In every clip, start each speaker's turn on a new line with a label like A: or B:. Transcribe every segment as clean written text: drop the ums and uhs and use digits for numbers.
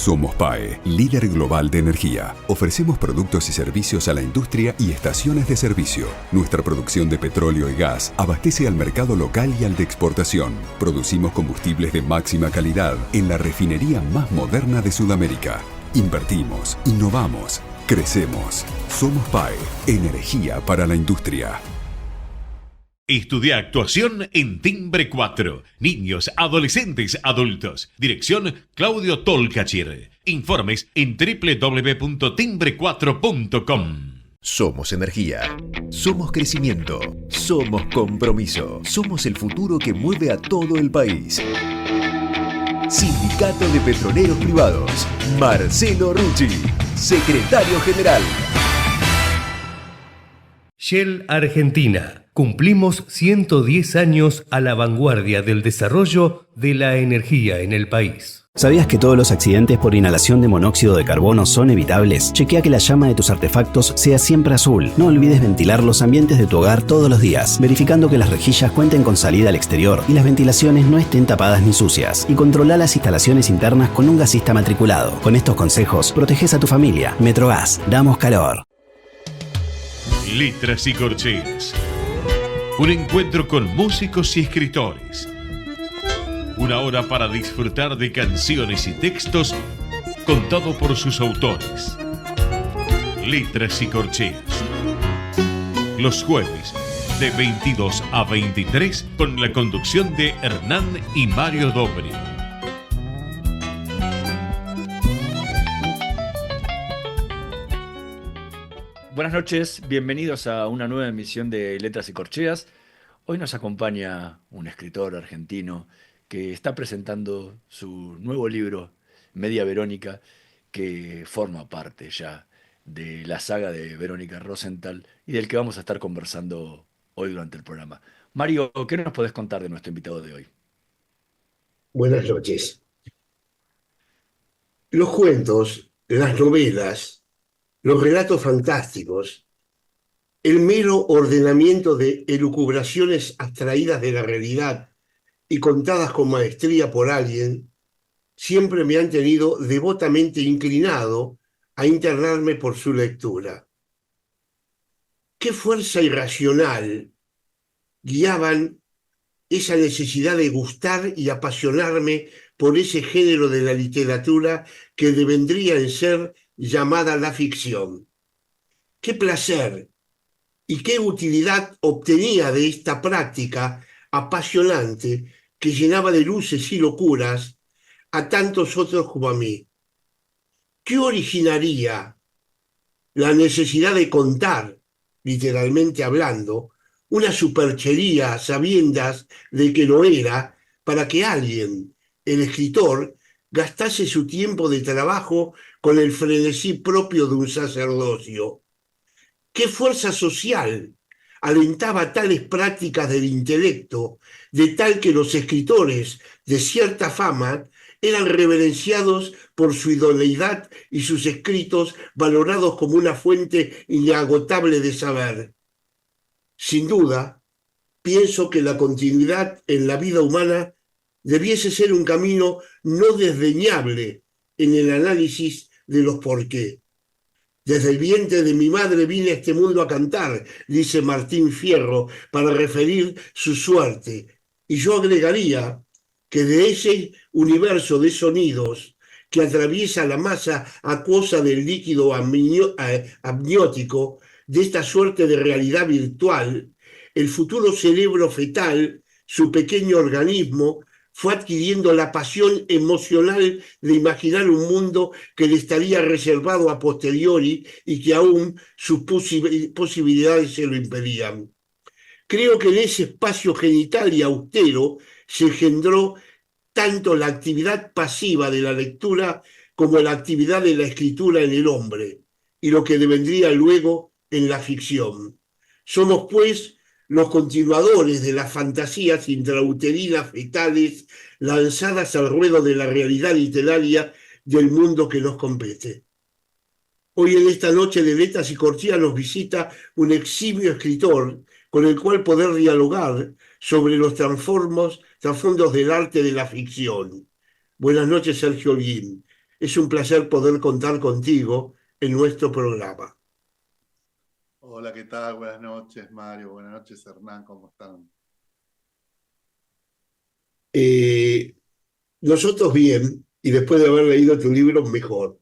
A: Somos PAE, líder global de energía. Ofrecemos productos y servicios a la industria y estaciones de servicio. Nuestra producción de petróleo y gas abastece al mercado local y al de exportación. Producimos combustibles de máxima calidad en la refinería más moderna de Sudamérica. Invertimos, innovamos, crecemos. Somos PAE, energía para la industria.
B: Estudia actuación en Timbre 4. Niños, adolescentes, adultos. Dirección Claudio Tolcachir. Informes en www.timbre4.com.
C: Somos energía. Somos crecimiento. Somos compromiso. Somos el futuro que mueve a todo el país. Sindicato de Petroleros Privados. Marcelo Rucci, secretario general.
D: Shell Argentina. Cumplimos 110 años a la vanguardia del desarrollo de la energía en el país.
E: ¿Sabías que todos los accidentes por inhalación de monóxido de carbono son evitables? Chequea que la llama de tus artefactos sea siempre azul. No olvides ventilar los ambientes de tu hogar todos los días, verificando que las rejillas cuenten con salida al exterior y las ventilaciones no estén tapadas ni sucias. Y controla las instalaciones internas con un gasista matriculado. Con estos consejos, proteges a tu familia. Metrogas, damos calor.
B: Letras y corcheas. Un encuentro con músicos y escritores. Una hora para disfrutar de canciones y textos contado por sus autores. Letras y corcheas. Los jueves de 22 a 23 con la conducción de Hernán y Mario Dobri.
F: Buenas noches, bienvenidos a una nueva emisión de Letras y Corcheas. Hoy nos acompaña un escritor argentino que está presentando su nuevo libro, Media Verónica, que forma parte ya de la saga de Verónica Rosenthal y del que vamos a estar conversando hoy durante el programa. Mario, ¿qué nos podés contar de nuestro invitado de hoy?
G: Buenas noches. Los cuentos, las novelas, los relatos fantásticos, el mero ordenamiento de elucubraciones abstraídas de la realidad y contadas con maestría por alguien, siempre me han tenido devotamente inclinado a internarme por su lectura. ¿Qué fuerza irracional guiaban esa necesidad de gustar y apasionarme por ese género de la literatura que devendría en ser llamada la ficción? ¿Qué placer y qué utilidad obtenía de esta práctica apasionante que llenaba de luces y locuras a tantos otros como a mí? ¿Qué originaría la necesidad de contar, literalmente hablando, una superchería a sabiendas de que lo era, para que alguien, el escritor, gastase su tiempo de trabajo con el frenesí propio de un sacerdocio? ¿Qué fuerza social alentaba tales prácticas del intelecto, de tal que los escritores de cierta fama eran reverenciados por su idoneidad y sus escritos valorados como una fuente inagotable de saber? Sin duda, pienso que la continuidad en la vida humana debiese ser un camino no desdeñable en el análisis de los por qué. Desde el vientre de mi madre vine a este mundo a cantar, dice Martín Fierro, para referir su suerte. Y yo agregaría que de ese universo de sonidos que atraviesa la masa acuosa del líquido amniótico, de esta suerte de realidad virtual, el futuro cerebro fetal, su pequeño organismo, fue adquiriendo la pasión emocional de imaginar un mundo que le estaría reservado a posteriori y que aún sus posibilidades se lo impedían. Creo que en ese espacio genital y austero se engendró tanto la actividad pasiva de la lectura como la actividad de la escritura en el hombre, y lo que devendría luego en la ficción. Somos, pues, los continuadores de las fantasías intrauterinas fetales lanzadas al ruedo de la realidad literaria del mundo que nos compete. Hoy en esta noche de Letras y Corcheas nos visita un eximio escritor con el cual poder dialogar sobre los trasfondos del arte de la ficción. Buenas noches, Sergio Holguín. Es un placer poder contar contigo en nuestro programa.
H: Hola, ¿qué tal? Buenas noches, Mario. Buenas noches, Hernán. ¿Cómo están?
G: Eh, Nosotros bien, y después de haber leído tu libro, mejor.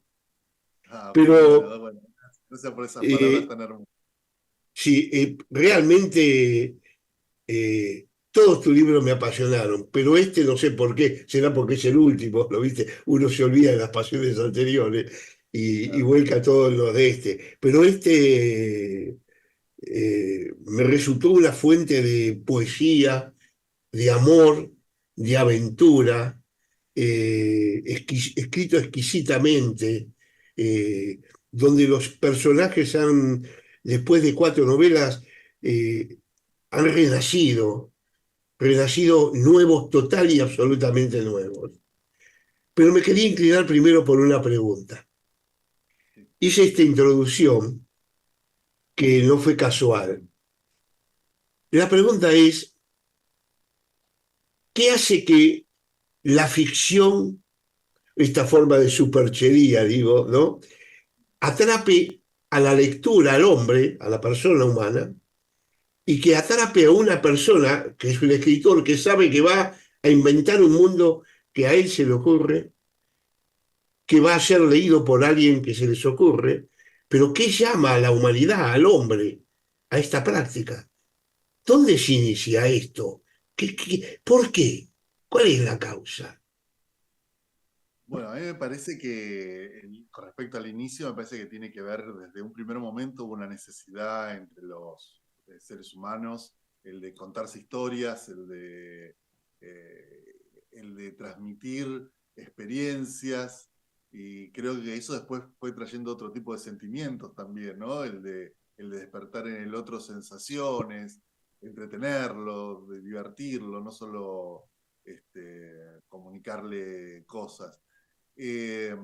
H: Qué
G: Pero
H: bueno, bueno. Gracias por esas palabras
G: eh,
H: tan hermosas.
G: sí, realmente todos tus libros me apasionaron, pero este no sé por qué, será porque es el último, ¿lo viste? Uno se olvida de las pasiones anteriores y
H: Claro.
G: vuelca todo en los de este. Pero este me resultó una fuente de poesía, de amor, de aventura, escrito exquisitamente, eh, donde los personajes han, después de 4 novelas, eh, han renacido nuevos, total y absolutamente nuevos. Pero me quería inclinar primero por una pregunta. Hice esta introducción que no fue casual. La pregunta es, ¿qué hace que la ficción, esta forma de superchería, digo, ¿no?, atrape a la lectura, al hombre, a la persona humana, y que atrape a una persona que es un escritor que sabe que va a inventar un mundo que a él se le ocurre, que va a ser leído por alguien que se les ocurre, pero ¿qué llama a la humanidad, al hombre, a esta práctica? ¿Dónde se inicia esto? ¿Por qué? ¿Cuál es la causa?
H: Bueno, a mí me parece que, con respecto al inicio, me parece que tiene que ver desde un primer momento hubo una necesidad entre los seres humanos, el de contarse historias, el de transmitir experiencias, y creo que eso después fue trayendo otro tipo de sentimientos también, ¿no? El de despertar en el otro sensaciones, entretenerlo, de divertirlo, no solo comunicarle cosas. Eh,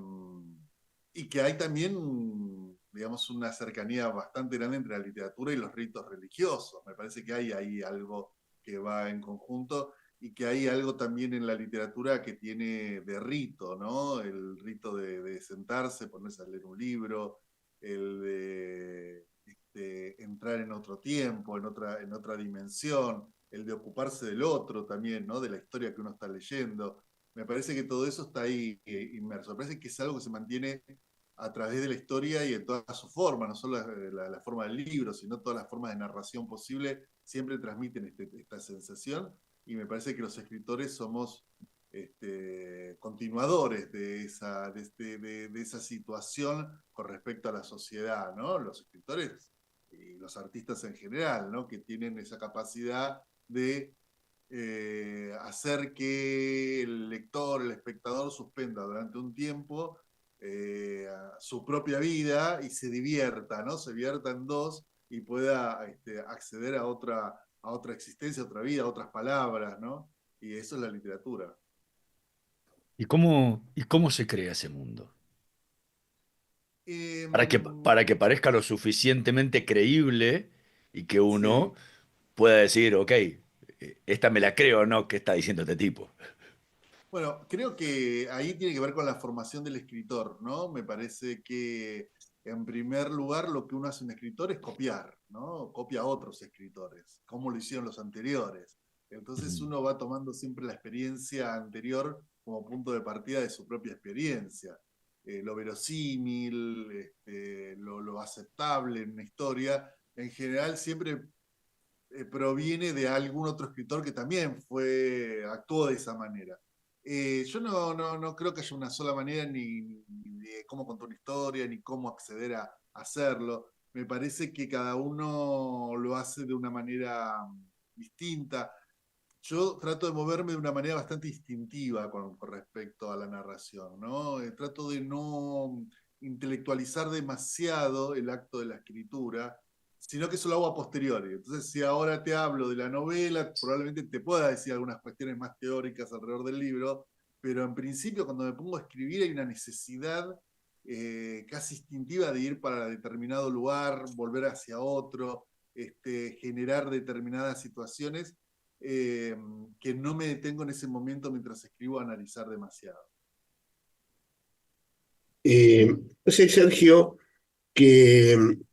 H: y que hay también, digamos, una cercanía bastante grande entre la literatura y los ritos religiosos. Me parece que hay ahí algo que va en conjunto y que hay algo también en la literatura que tiene de rito, ¿no? El rito de sentarse, ponerse a leer un libro, el de entrar en otro tiempo, en otra dimensión, el de ocuparse del otro también, ¿no? De la historia que uno está leyendo. Me parece que todo eso está ahí inmerso. Me parece que es algo que se mantiene a través de la historia y en todas sus formas, no solo la forma del libro, sino todas las formas de narración posible, siempre transmiten esta sensación y me parece que los escritores somos continuadores de esa situación con respecto a la sociedad, ¿no? Los escritores y los artistas en general, ¿no? Que tienen esa capacidad de hacer que el lector, el espectador suspenda durante un tiempo su propia vida y se divierta, ¿no? Se divierta en dos y pueda acceder a otra existencia, a otra vida, a otras palabras, ¿no? Y eso es la literatura.
F: Y cómo se crea ese mundo?
H: Eh,
F: Para que parezca lo suficientemente creíble y que uno
H: sí.
F: pueda decir, ok, esta me la creo o no, ¿qué está diciendo este tipo?
H: Bueno, creo que ahí tiene que ver con la formación del escritor, ¿no? Me parece que, en primer lugar, lo que uno hace un escritor es copiar, ¿no? Copia a otros escritores, como lo hicieron los anteriores. Entonces uno va tomando siempre la experiencia anterior como punto de partida de su propia experiencia. Lo verosímil, lo aceptable en una historia, en general siempre proviene de algún otro escritor que también actuó de esa manera. Yo no creo que haya una sola manera ni de cómo contar una historia, ni cómo acceder a hacerlo. Me parece que cada uno lo hace de una manera distinta. Yo trato de moverme de una manera bastante instintiva con respecto a la narración, ¿no? Trato de no intelectualizar demasiado el acto de la escritura, sino que eso lo hago a posteriori. Entonces, si ahora te hablo de la novela, probablemente te pueda decir algunas cuestiones más teóricas alrededor del libro, pero en principio cuando me pongo a escribir hay una necesidad casi instintiva de ir para determinado lugar, volver hacia otro, generar determinadas situaciones eh, que no me detengo en ese momento mientras escribo a analizar demasiado.
G: No sé, Sergio, que en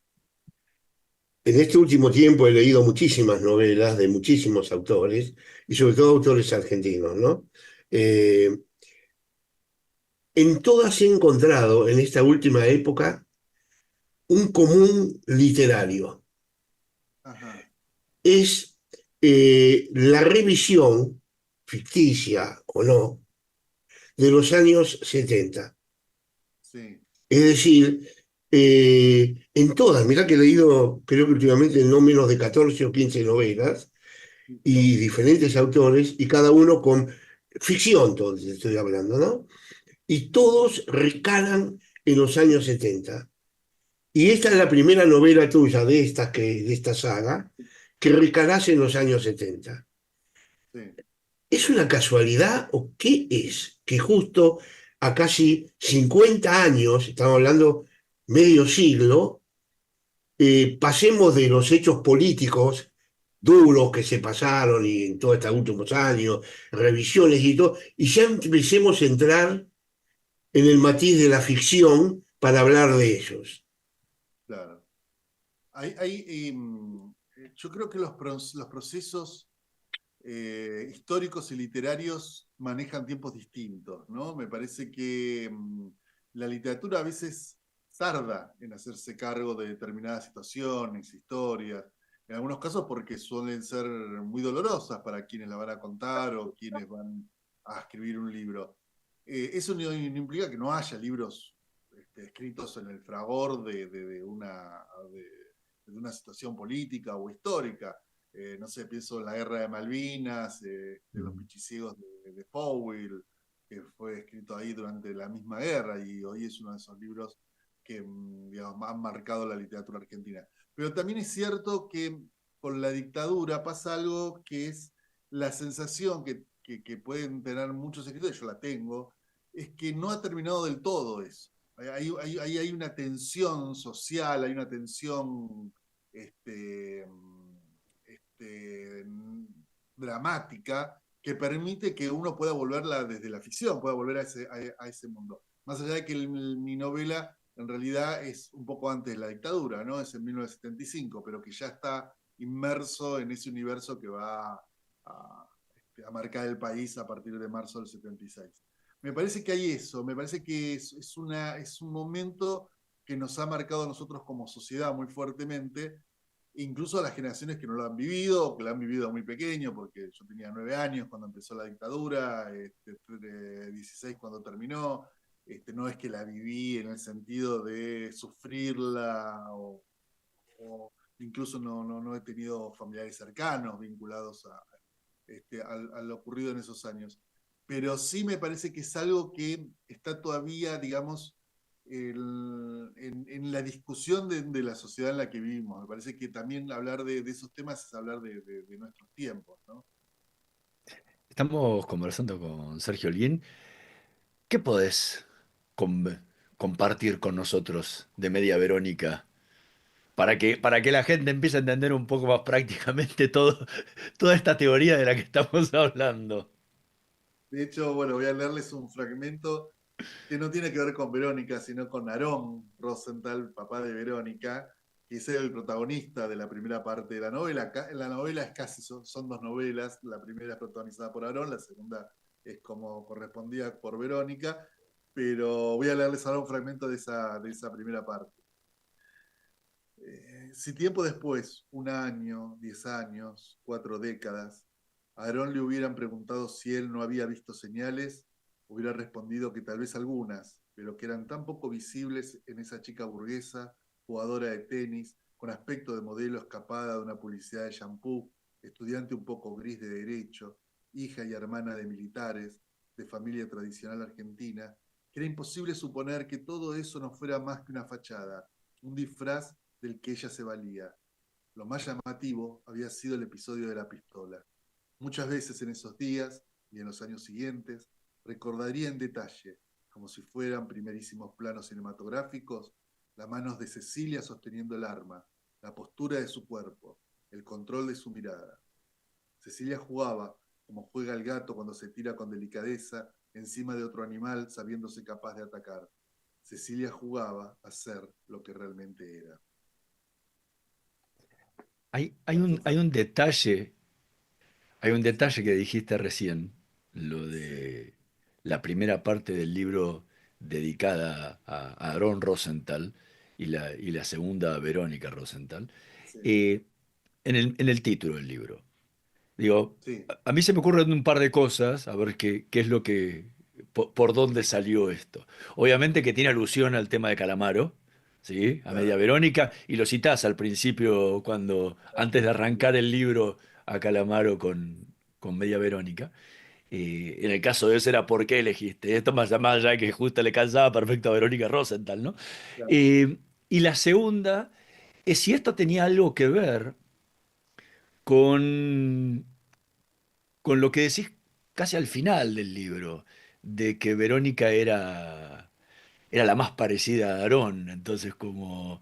G: este último tiempo he leído muchísimas novelas de muchísimos autores, y sobre todo autores argentinos, ¿no? Eh, en todas he encontrado, en esta última época, un común literario.
H: Ajá,
G: Es la revisión, ficticia o no, de los años 70.
H: sí.
G: Es decir, en todas, mirá que he leído, creo que últimamente no menos de 14 o 15 novelas y diferentes autores, y cada uno con ficción, todo estoy hablando, ¿no? Y todos recalan en los años 70. Y esta es la primera novela tuya de esta saga que recalás en los años 70.
H: Sí.
G: ¿Es una casualidad o qué es que justo a casi 50 años, estamos hablando medio siglo, pasemos de los hechos políticos duros que se pasaron y en todos estos últimos años, revisiones y todo, y ya empecemos a entrar en el matiz de la ficción para hablar de ellos?
H: Claro. Yo creo que los procesos históricos y literarios manejan tiempos distintos, ¿no? Me parece que la literatura a veces tarda en hacerse cargo de determinadas situaciones, historias, en algunos casos porque suelen ser muy dolorosas para quienes la van a contar o quienes van a escribir un libro. Eso no implica que no haya libros escritos en el fragor de una situación política o histórica. No sé, pienso en la guerra de Malvinas, de los pichiciegos de Powell, que fue escrito ahí durante la misma guerra y hoy es uno de esos libros que digamos, han marcado la literatura argentina. Pero también es cierto que con la dictadura pasa algo que es la sensación que pueden tener muchos escritores, yo la tengo, es que no ha terminado del todo eso. Hay una tensión social, hay una tensión este, este, dramática que permite que uno pueda volverla desde la ficción, pueda volver a ese mundo. Más allá de que mi novela en realidad es un poco antes de la dictadura, ¿no? Es en 1975, pero que ya está inmerso en ese universo que va a marcar el país a partir de marzo del 76. Me parece que hay eso, me parece que es un momento que nos ha marcado a nosotros como sociedad muy fuertemente, incluso a las generaciones que no lo han vivido, o que lo han vivido muy pequeño, porque yo tenía 9 años cuando empezó la dictadura, 16 cuando terminó. No es que la viví en el sentido de sufrirla, o incluso no he tenido familiares cercanos vinculados a lo ocurrido en esos años. Pero sí me parece que es algo que está todavía, digamos, en la discusión de la sociedad en la que vivimos. Me parece que también hablar de esos temas es hablar de nuestros tiempos, ¿no?
F: Estamos conversando con Sergio Olguín. ¿Qué podés com- compartir con nosotros de Media Verónica para que la gente empiece a entender un poco más prácticamente toda esta teoría de la que estamos hablando?
H: De hecho, bueno, voy a leerles un fragmento que no tiene que ver con Verónica, sino con Aarón Rosenthal, papá de Verónica, que es el protagonista de la primera parte de la novela. La novela es casi, son dos novelas, la primera es protagonizada por Aarón, la segunda es como correspondía por Verónica, pero voy a leerles ahora un fragmento de esa primera parte. Si tiempo después, 1 año, 10 años, 4 décadas, a Aarón le hubieran preguntado si él no había visto señales, hubiera respondido que tal vez algunas, pero que eran tan poco visibles en esa chica burguesa, jugadora de tenis, con aspecto de modelo escapada de una publicidad de shampoo, estudiante un poco gris de derecho, hija y hermana de militares, de familia tradicional argentina, que era imposible suponer que todo eso no fuera más que una fachada, un disfraz del que ella se valía. Lo más llamativo había sido el episodio de la pistola. Muchas veces en esos días y en los años siguientes recordaría en detalle, como si fueran primerísimos planos cinematográficos, las manos de Cecilia sosteniendo el arma, la postura de su cuerpo, el control de su mirada. Cecilia jugaba como juega el gato cuando se tira con delicadeza encima de otro animal sabiéndose capaz de atacar. Cecilia jugaba a ser lo que realmente era.
F: Hay un detalle que dijiste recién, lo
H: Sí,
F: de la primera parte del libro dedicada a Aaron Rosenthal y la segunda a Verónica Rosenthal,
H: sí,
F: eh, en el título del libro. Digo,
H: sí,
F: a mí se me ocurren un par de cosas, a ver qué es lo por dónde salió esto. Obviamente que tiene alusión al tema de Calamaro, ¿sí? A Media
H: claro,
F: Verónica, y lo citás al principio, antes de
H: claro,
F: arrancar el libro, a Calamaro con Media Verónica. En el caso de ese era por qué elegiste. Esto más allá de que justo le calzaba perfecto a Verónica Rosenthal, ¿no?
H: claro.
F: Eh, y la segunda es si esto tenía algo que ver con con lo que decís casi al final del libro, de que Verónica era la más parecida a Aarón, entonces como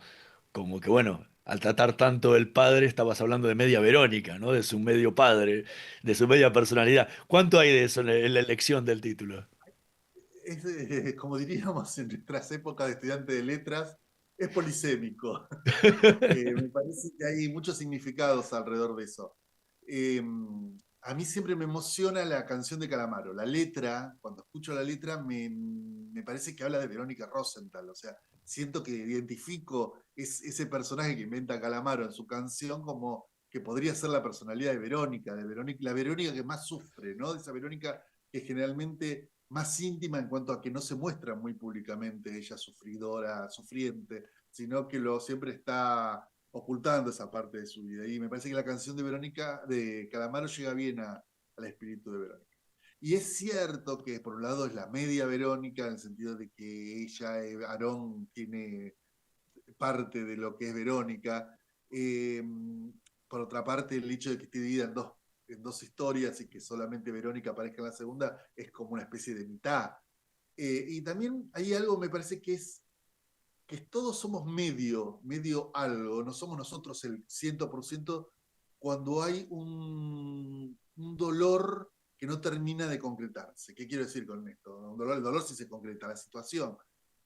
F: que bueno, al tratar tanto del padre estabas hablando de media Verónica, ¿no? De su medio padre, de su media personalidad. ¿Cuánto hay de eso en la elección del título?
H: Es, como diríamos en nuestras épocas de estudiante de letras, es polisémico. Me parece que hay muchos significados alrededor de eso. Eh, a mí siempre me emociona la canción de Calamaro. La letra, cuando escucho la letra, me parece que habla de Verónica Rosenthal. O sea, siento que identifico ese personaje que inventa Calamaro en su canción como que podría ser la personalidad de Verónica, la Verónica que más sufre, ¿no? De esa Verónica que es generalmente más íntima en cuanto a que no se muestra muy públicamente ella sufridora, sufriente, sino que siempre está ocultando esa parte de su vida. Y me parece que la canción de Verónica, de Calamaro, llega bien al espíritu de Verónica. Y es cierto que por un lado es la media Verónica, en el sentido de que ella, Aarón, tiene parte de lo que es Verónica. Eh, por otra parte, el hecho de que esté dividida en dos historias y que solamente Verónica aparezca en la segunda es como una especie de mitad. Y también hay algo, me parece que todos somos medio algo, no somos nosotros el 100% cuando hay un dolor que no termina de concretarse. ¿Qué quiero decir con esto? El dolor sí se concreta, la situación.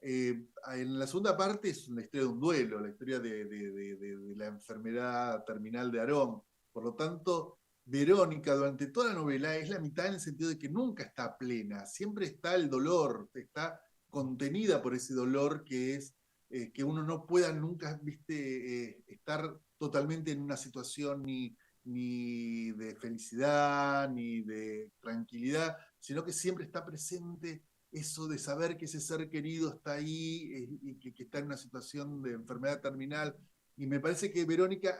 H: En la segunda parte es la historia de un duelo, la historia de la enfermedad terminal de Aarón. Por lo tanto, Verónica durante toda la novela es la mitad en el sentido de que nunca está plena, siempre está el dolor, está contenida por ese dolor que uno no pueda nunca, viste, estar totalmente en una situación ni de felicidad, ni de tranquilidad, sino que siempre está presente eso de saber que ese ser querido está ahí y que está en una situación de enfermedad terminal. Y me parece que Verónica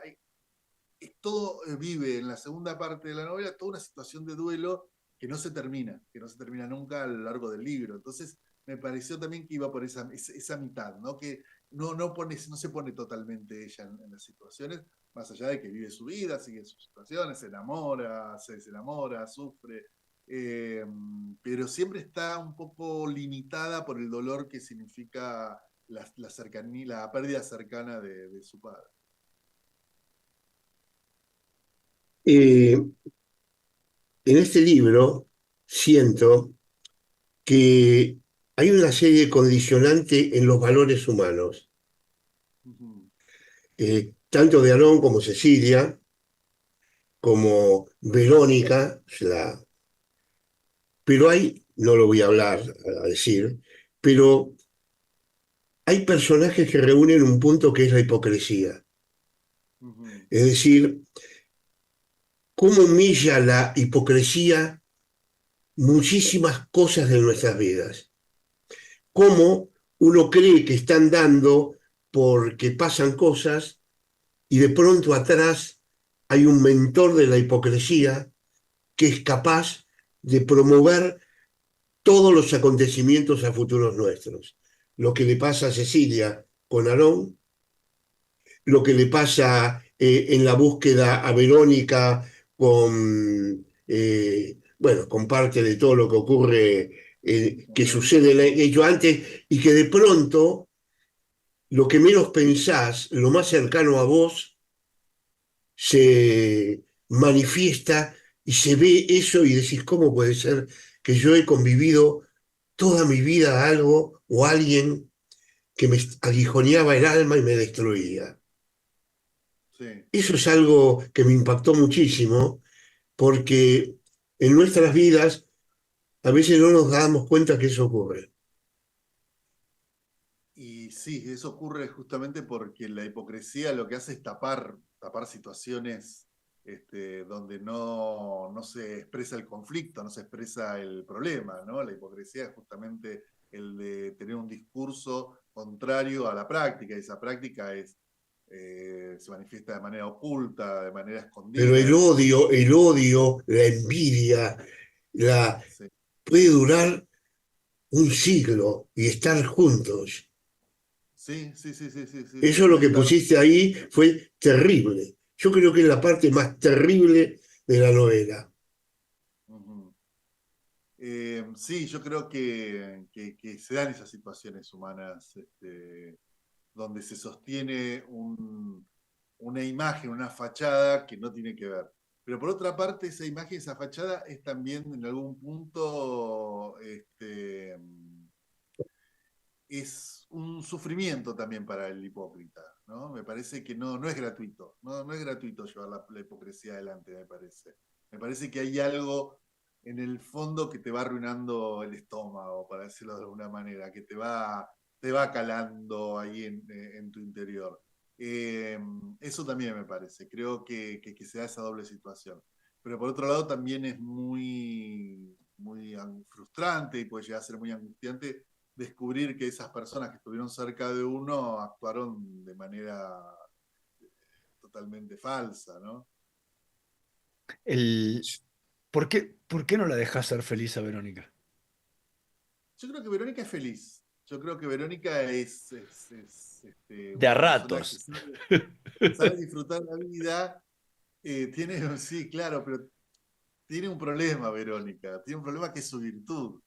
H: todo vive en la segunda parte de la novela toda una situación de duelo que no se termina nunca a lo largo del libro. Entonces, me pareció también que iba por esa mitad, ¿no? Que no se pone totalmente ella en las situaciones, más allá de que vive su vida, sigue sus situaciones, se enamora, se desenamora, sufre, pero siempre está un poco limitada por el dolor que significa la cercanía, la pérdida cercana de su padre.
G: Eh, en este libro siento que hay una serie de condicionantes en los valores humanos,
H: Ujú.
G: tanto de Aarón como Cecilia, como Verónica, pero hay, no lo voy a hablar, a decir, pero hay personajes que reúnen un punto que es la hipocresía.
H: Ujú.
G: Es decir, cómo humilla la hipocresía muchísimas cosas de nuestras vidas. Cómo uno cree que están dando porque pasan cosas y de pronto atrás hay un mentor de la hipocresía que es capaz de promover todos los acontecimientos a futuros nuestros. Lo que le pasa a Cecilia con Aarón, lo que le pasa en la búsqueda a Verónica bueno, con parte de todo lo que ocurre, que sucede en ello antes, y que de pronto lo que menos pensás, lo más cercano a vos, se manifiesta y se ve eso y decís, ¿cómo puede ser que yo he convivido toda mi vida a algo o a alguien que me aguijoneaba el alma y me destruía.
H: Sí.
G: Eso es algo que me impactó muchísimo porque en nuestras vidas a veces no nos damos cuenta que eso ocurre.
H: Y sí, eso ocurre justamente porque la hipocresía lo que hace es tapar situaciones donde no se expresa el conflicto, no se expresa el problema, ¿no? La hipocresía es justamente el de tener un discurso contrario a la práctica, y esa práctica se manifiesta de manera oculta, de manera
G: Pero
H: escondida.
G: el odio, la envidia,
H: Sí,
G: puede durar un siglo y estar juntos.
H: sí, sí, sí, sí, sí, sí, sí,
G: Eso lo
H: puede
G: que
H: estar.
G: pusiste ahí fue terrible. Yo creo que es la parte más terrible de la novela.
H: Ujú. Sí, yo creo que se dan esas situaciones humanas donde se sostiene una imagen, una fachada que no tiene que ver. Pero por otra parte, esa imagen, esa fachada es también en algún punto es un sufrimiento también para el hipócrita, ¿no? Me parece que no es gratuito, no es gratuito llevar la hipocresía adelante, me parece. Me parece que hay algo en el fondo que te va arruinando el estómago, para decirlo de alguna manera, que te va calando ahí en tu interior. Eso también me parece, creo que se da esa doble situación. Pero por otro lado también es muy frustrante y puede llegar a ser muy angustiante descubrir que esas personas que estuvieron cerca de uno actuaron de manera totalmente falsa, ¿no?
F: El, por qué no la dejas ser feliz a Verónica?
H: Yo creo que Verónica es feliz. Yo creo que Verónica es
F: De a
H: una persona
F: ratos.
H: que sabe disfrutar la vida. Sí, claro, pero tiene un problema, Verónica. Tiene un problema que es su virtud.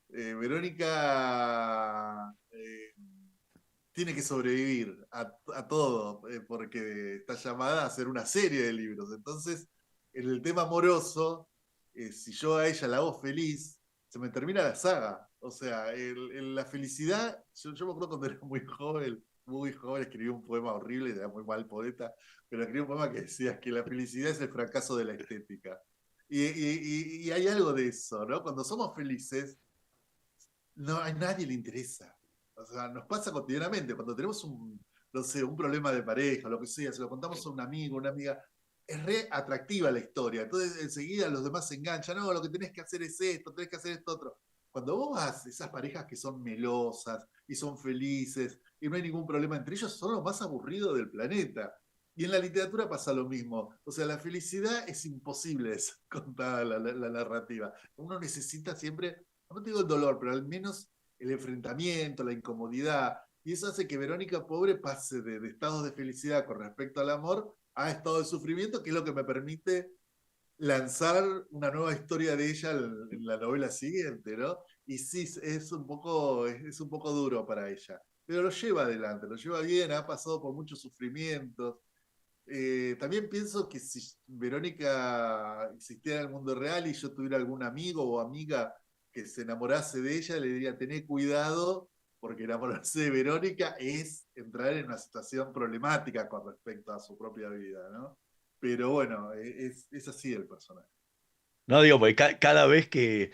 H: Verónica tiene que sobrevivir a todo, porque está llamada a hacer una serie de libros. Entonces, en el tema amoroso, si yo a ella la hago feliz, se me termina la saga. O sea, la felicidad, yo me acuerdo cuando era muy joven, escribí un poema horrible, era muy mal poeta, pero escribí un poema que decía que la felicidad es el fracaso de la estética. Y hay algo de eso, ¿no? Cuando somos felices, no, a nadie le interesa. O sea, nos pasa cotidianamente, cuando tenemos no sé, un problema de pareja, lo que sea, se lo contamos a un amigo, una amiga, es re atractiva la historia. Entonces enseguida los demás se enganchan, no, lo que tenés que hacer es esto, tenés que hacer esto otro. Cuando vos vas, esas parejas que son melosas y son felices y no hay ningún problema entre ellos, son los más aburridos del planeta. Y en la literatura pasa lo mismo. O sea, la felicidad es imposible de ser contada la narrativa. Uno necesita siempre, no te digo el dolor, pero al menos el enfrentamiento, la incomodidad. Y eso hace que Verónica, pobre, pase de estados de felicidad con respecto al amor a estado de sufrimiento, que es lo que me permite lanzar una nueva historia de ella en la novela siguiente, ¿no? Y sí, es un poco duro para ella, pero lo lleva adelante, lo lleva bien, ha pasado por muchos sufrimientos. También pienso que si Verónica existiera en el mundo real y yo tuviera algún amigo o amiga que se enamorase de ella, le diría, tené cuidado, porque enamorarse de Verónica es entrar en una situación problemática con respecto a su propia vida, ¿no? Pero bueno, es así el personaje.
F: No digo, porque cada vez que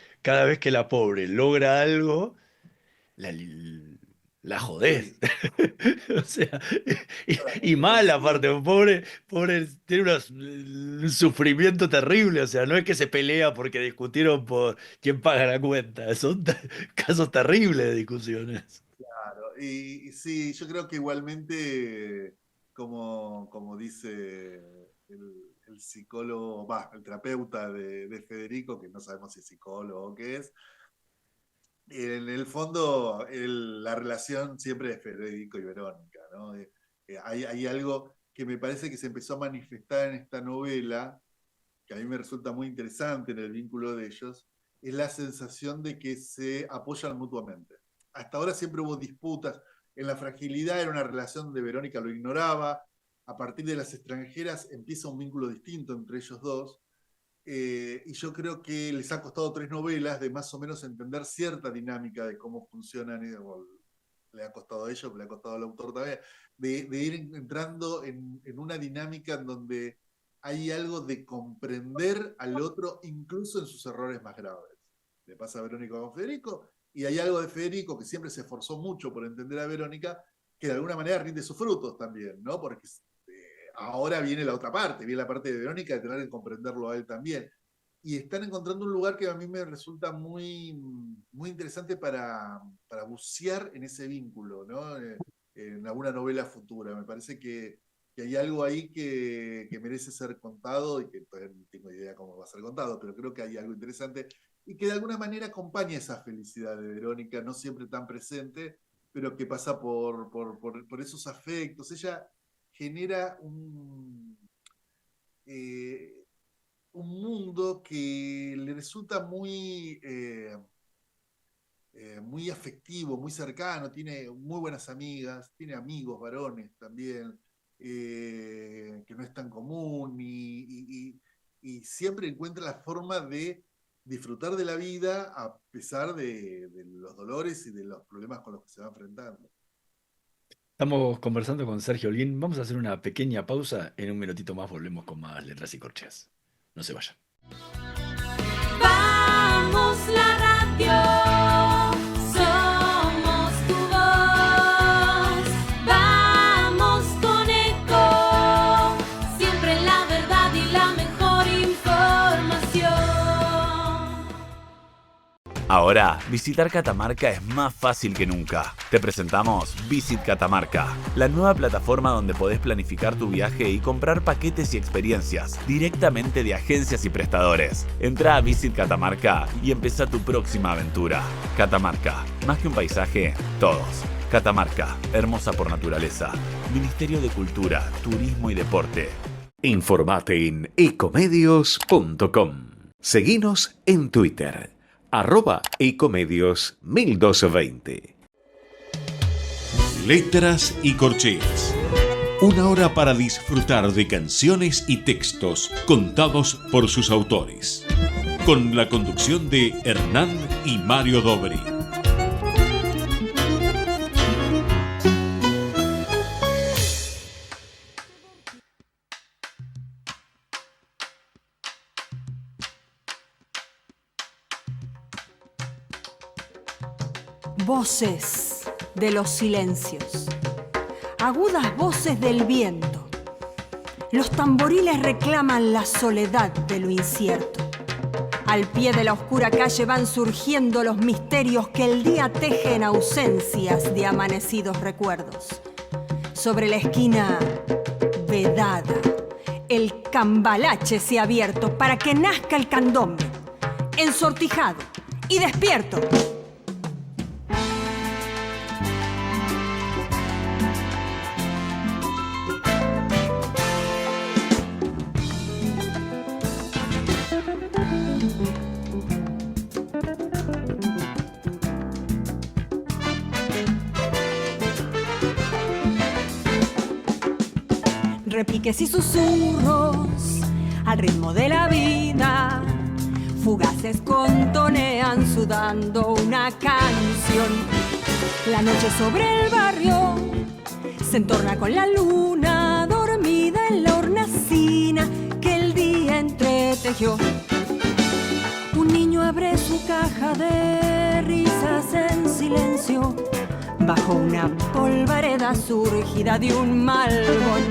F: la pobre logra algo, la, la jodés.
H: Sí,
F: O sea, y
H: claramente,
F: mal
H: sí.
F: aparte, pobre tiene un sufrimiento terrible, o sea, no es que se pelea porque discutieron por quién paga la cuenta, son casos terribles de discusiones.
H: Claro, y sí, yo creo que igualmente, como dice el psicólogo, el terapeuta de Federico, que no sabemos si es psicólogo o qué es, en el fondo la relación siempre de Federico y Verónica, ¿no? Hay algo que me parece que se empezó a manifestar en esta novela, que a mí me resulta muy interesante en el vínculo de ellos, es la sensación de que se apoyan mutuamente. Hasta ahora siempre hubo disputas. En la fragilidad era una relación donde Verónica lo ignoraba. A partir de las extranjeras empieza un vínculo distinto entre ellos dos. Y yo creo que les ha costado 3 novelas de más o menos entender cierta dinámica de cómo funcionan le ha costado a ellos, le ha costado al autor también, de ir entrando en una dinámica en donde hay algo de comprender al otro, incluso en sus errores más graves. Le pasa a Verónica con Federico, y hay algo de Federico que siempre se esforzó mucho por entender a Verónica, que de alguna manera rinde sus frutos también, ¿no? Porque ahora viene la otra parte, viene la parte de Verónica de tener que comprenderlo a él también. Y están encontrando un lugar que a mí me resulta muy, muy interesante para bucear en ese vínculo, ¿no? En alguna novela futura. Me parece que hay algo ahí que merece ser contado y que todavía no tengo idea cómo va a ser contado, pero creo que hay algo interesante y que de alguna manera acompaña esa felicidad de Verónica, no siempre tan presente, pero que pasa por esos afectos. Ella genera un mundo que le resulta muy afectivo, muy cercano, tiene muy buenas amigas, tiene amigos varones también, que no es tan común, y siempre encuentra la forma de disfrutar de la vida a pesar de los dolores y de los problemas con los que se va enfrentando.
F: Estamos conversando con Sergio Holguín. Vamos a hacer una pequeña pausa. En un minutito más volvemos con más Letras y Corcheas. No se vayan.
I: Vamos la radio, somos tu voz. Vamos con Eco, siempre la verdad y la mejor información.
J: Ahora, visitar Catamarca es más fácil que nunca. Te presentamos Visit Catamarca, la nueva plataforma donde podés planificar tu viaje y comprar paquetes y experiencias directamente de agencias y prestadores. Entra a Visit Catamarca y empezá tu próxima aventura. Catamarca, más que un paisaje, todos. Catamarca, hermosa por naturaleza. Ministerio de Cultura, Turismo y Deporte.
C: Informate en ecomedios.com. Seguinos en Twitter. @ecomedios1220.
B: Letras y Corcheas. Una hora para disfrutar de canciones y textos contados por sus autores. Con la conducción de Hernán y Mario Dobri.
K: Voces de los silencios, agudas voces del viento. Los tamboriles reclaman la soledad de lo incierto. Al pie de la oscura calle van surgiendo los misterios que el día teje en ausencias de amanecidos recuerdos. Sobre la esquina vedada, el cambalache se ha abierto para que nazca el candombe, ensortijado y despierto. Repiques y susurros al ritmo de la vida, fugaces contonean sudando una canción. La noche sobre el barrio se entorna con la luna dormida en la hornacina que el día entretejió. Un niño abre su caja de risas en silencio bajo una polvareda surgida de un malvón.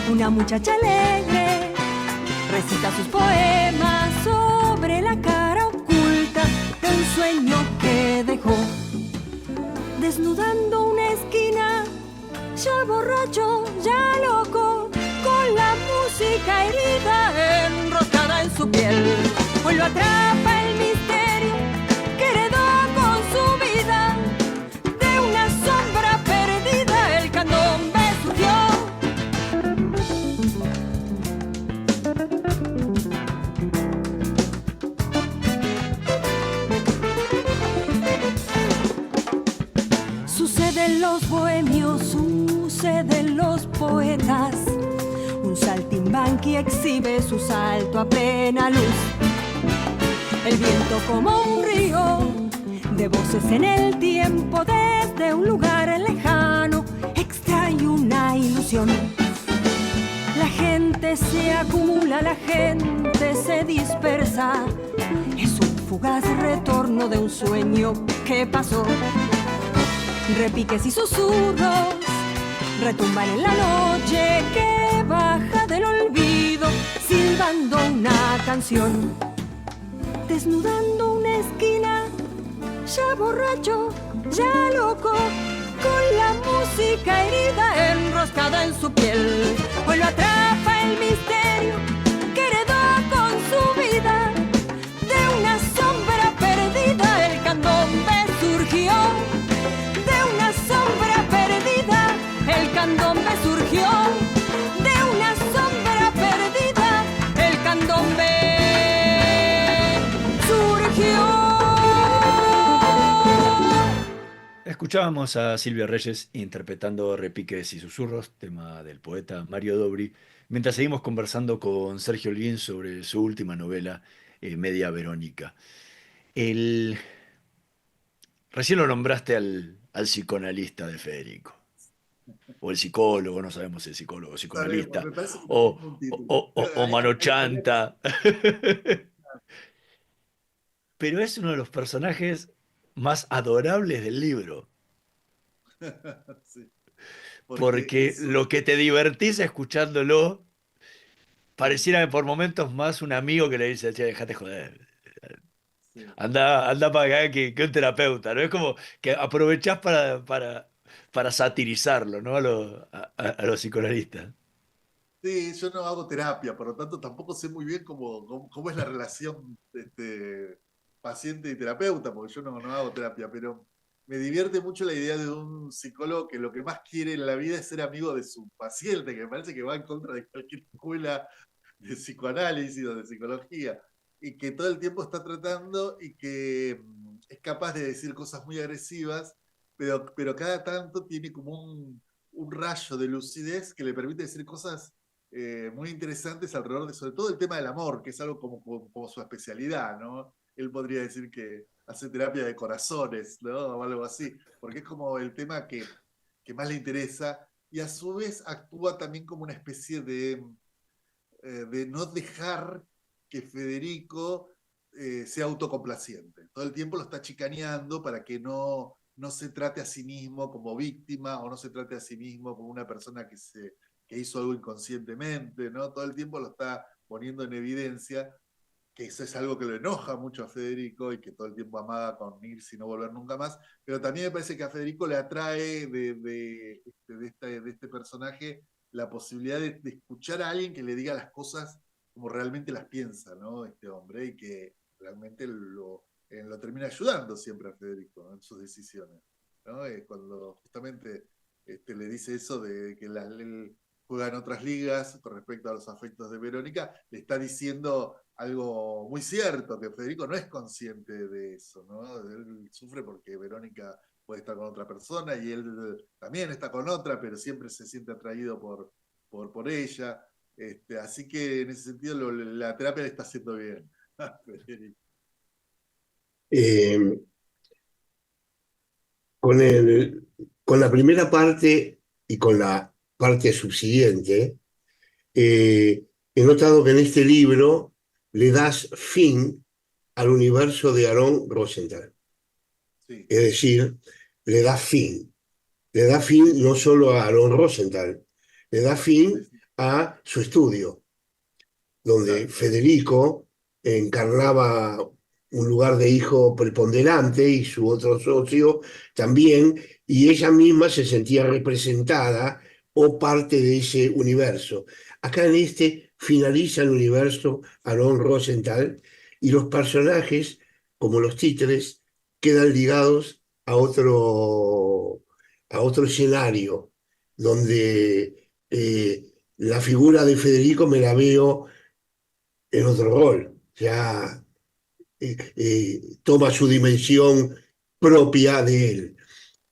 K: Una muchacha alegre recita sus poemas sobre la cara oculta de un sueño que dejó. Desnudando una esquina, ya borracho, ya loco, con la música herida enroscada en su piel. Hoy lo atrapa el misterio que heredó con su vida de una sombra perdida. El candombe surgió. Suceden los bohemios, suceden los poetas. Un saltimbanqui exhibe su salto a plena luz. El viento como un río de voces en el tiempo desde desde un lugar lejano extrae una ilusión. La gente se acumula, la gente se dispersa. Es un fugaz retorno de un sueño que pasó. Repiques y susurros retumban en la noche que baja del olvido, silbando una canción. Desnudando una esquina, ya borracho, ya loco, con la música herida enroscada en su piel. Hoy lo atrapa el misterio que heredó con su vida. De una sombra perdida el candombe surgió. De una sombra perdida el candombe surgió. De una sombra perdida el candombe surgió.
F: Escuchábamos a Silvia Reyes interpretando Repiques y susurros, tema del poeta Mario Dobri, mientras seguimos conversando con Sergio Holguín sobre su última novela, Media Verónica. Recién lo nombraste al psicoanalista de Federico, o el psicólogo, no sabemos si es psicólogo o psicoanalista,
H: Me parece que
F: o,
H: tiene un título.
F: o Mano Chanta. Pero es uno de los personajes más adorables del libro,
H: Sí,
F: porque
H: es
F: lo que te divertís escuchándolo pareciera por momentos más un amigo que le dice, che, déjate joder,
H: sí.
F: anda para acá que un terapeuta, ¿no? Es como que aprovechás para satirizarlo, ¿no? A los psicoanalistas.
H: Sí, yo no hago terapia, por lo tanto tampoco sé muy bien cómo es la relación paciente y terapeuta, porque yo no hago terapia, pero me divierte mucho la idea de un psicólogo que lo que más quiere en la vida es ser amigo de su paciente, que me parece que va en contra de cualquier escuela de psicoanálisis o de psicología, y que todo el tiempo está tratando y que es capaz de decir cosas muy agresivas, pero cada tanto tiene como un rayo de lucidez que le permite decir cosas muy interesantes alrededor de, sobre todo el tema del amor, que es algo como su especialidad, ¿no? Él podría decir que hace terapia de corazones, ¿no? O algo así, porque es como el tema que más le interesa, y a su vez actúa también como una especie de no dejar que Federico sea autocomplaciente. Todo el tiempo lo está chicaneando para que no se trate a sí mismo como víctima o no se trate a sí mismo como una persona que hizo algo inconscientemente, ¿no? Todo el tiempo lo está poniendo en evidencia, que eso es algo que lo enoja mucho a Federico y que todo el tiempo amaga con irse y no volver nunca más, pero también me parece que a Federico le atrae de este personaje la posibilidad de escuchar a alguien que le diga las cosas como realmente las piensa, ¿no? Este hombre, y que realmente lo termina ayudando siempre a Federico, ¿no? En sus decisiones, ¿no? Cuando justamente le dice eso de que él juega en otras ligas con respecto a los afectos de Verónica, le está diciendo algo muy cierto, que Federico no es consciente de eso, ¿no? Él sufre porque Verónica puede estar con otra persona y él también está con otra, pero siempre se siente atraído por ella. Así que en ese sentido la terapia le está haciendo bien a Federico.
G: Con la primera parte y con la parte subsiguiente, he notado que en este libro le das fin al universo de Aaron Rosenthal.
H: Sí.
G: Es decir, le da fin. Le da fin no solo a Aaron Rosenthal, le da fin a su estudio, donde
H: Exacto.
G: Federico encarnaba un lugar de hijo preponderante y su otro socio también, y ella misma se sentía representada o parte de ese universo. Acá en este finaliza el universo Aaron Rosenthal y los personajes, como los títeres, quedan ligados a otro escenario, donde la figura de Federico me la veo en otro rol, ya toma su dimensión propia de él.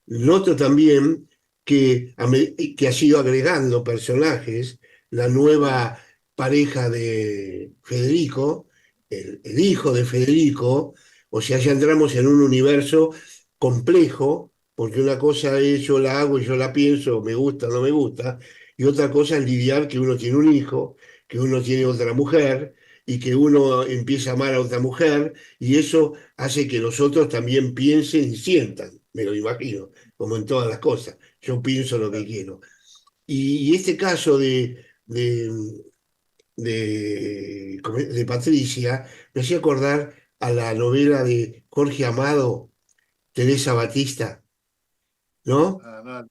G: Noto también que ha sido agregando personajes, la nueva pareja de Federico, el hijo de Federico, o sea, ya entramos en un universo complejo porque una cosa es yo la hago y yo la pienso, me gusta o no me gusta, y otra cosa es lidiar que uno tiene un hijo, que uno tiene otra mujer, y que uno empieza a amar a otra mujer, y eso hace que los otros también piensen y sientan, me lo imagino, como en todas las cosas. Yo pienso lo que quiero. Y este caso de Patricia me hacía acordar a la novela de Jorge Amado, Teresa Batista, ¿no?
H: Ah, no,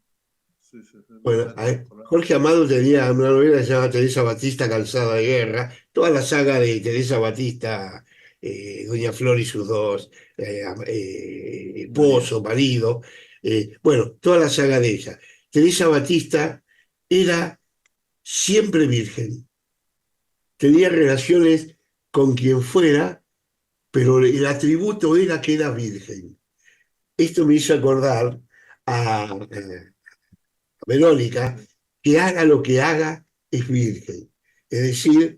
H: sí, sí, sí, no,
G: Bueno,
H: no la conozco, ¿no?
G: Jorge Amado tenía una novela que se llama Teresa Batista, Calzada de Guerra, toda la saga de Teresa Batista, Doña Flor y sus dos,
F: María.
G: esposo, marido, bueno, toda la saga de ella. Teresa Batista era siempre virgen, tenía relaciones con quien fuera, pero el atributo era que era virgen. Esto me hizo acordar a Verónica, que haga lo que haga, es virgen. Es decir,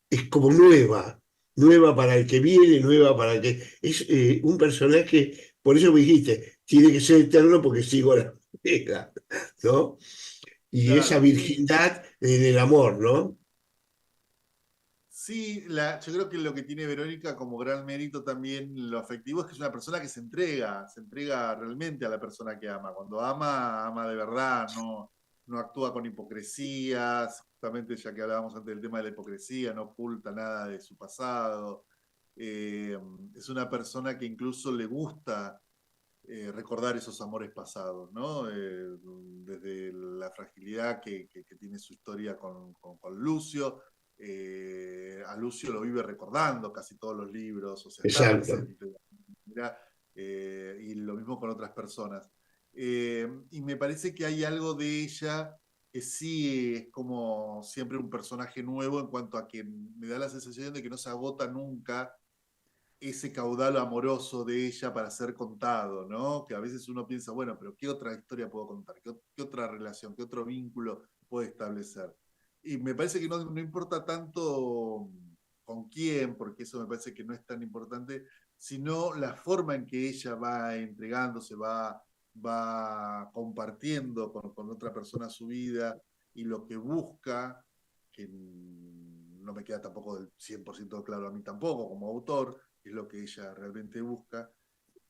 G: es como nueva, nueva para el que viene, nueva para el que... Es un personaje, por eso me dijiste, tiene que ser eterno porque sigo la regla, ¿no? Y esa
H: Claro, sí.
G: virgindad en el amor, ¿no?
H: Sí, yo creo que lo que tiene Verónica como gran mérito también lo afectivo es que es una persona que se entrega realmente a la persona que ama. Cuando ama, ama de verdad, no, no actúa con hipocresías, justamente ya que hablábamos antes del tema de la hipocresía, no oculta nada de su pasado. Es una persona que incluso le gusta recordar esos amores pasados, ¿no? Desde la fragilidad que tiene su historia con Lucio. A Lucio lo vive recordando casi todos los libros, o sea, está
G: Exacto.
H: presente. Mira, y lo mismo con otras personas. Y me parece que hay algo de ella que sí es como siempre un personaje nuevo en cuanto a que me da la sensación de que no se agota nunca ese caudal amoroso de ella para ser contado, ¿no? Que a veces uno piensa, bueno, pero ¿qué otra historia puedo contar? ¿Qué otra relación? ¿Qué otro vínculo puedo establecer? Y me parece que no importa tanto con quién, porque eso me parece que no es tan importante, sino la forma en que ella va entregándose, va compartiendo con otra persona su vida y lo que busca, que no me queda tampoco del 100% claro a mí tampoco como autor, es lo que ella realmente busca.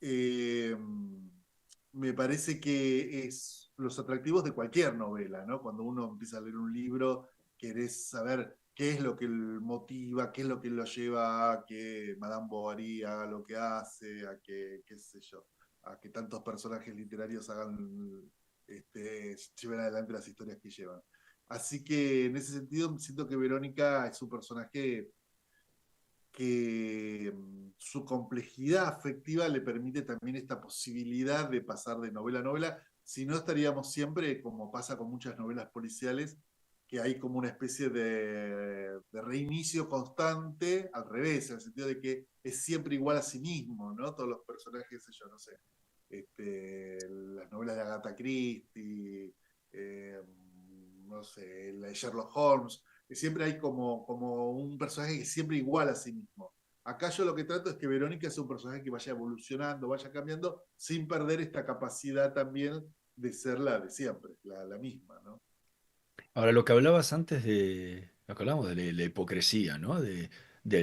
H: Eh, Me parece que es los atractivos de cualquier novela, ¿no? Cuando uno empieza a leer un libro, querés saber qué es lo que motiva, qué es lo que lo lleva a que Madame Bovary haga lo que hace, a que, qué sé yo, a que tantos personajes literarios hagan, lleven adelante las historias que llevan. Así que en ese sentido siento que Verónica es un personaje que su complejidad afectiva le permite también esta posibilidad de pasar de novela a novela, si no estaríamos siempre, como pasa con muchas novelas policiales, que hay como una especie de reinicio constante, al revés, en el sentido de que es siempre igual a sí mismo, ¿no? Todos los personajes, yo no sé, las novelas de Agatha Christie, eh, no sé, la de Sherlock Holmes, que siempre hay como un personaje que es siempre igual a sí mismo. Acá yo lo que trato es que Verónica sea un personaje que vaya evolucionando, vaya cambiando, sin perder esta capacidad también de ser la de siempre, la misma, ¿no?
F: Ahora, lo que hablabas antes de, lo que hablamos de la hipocresía, ¿no? De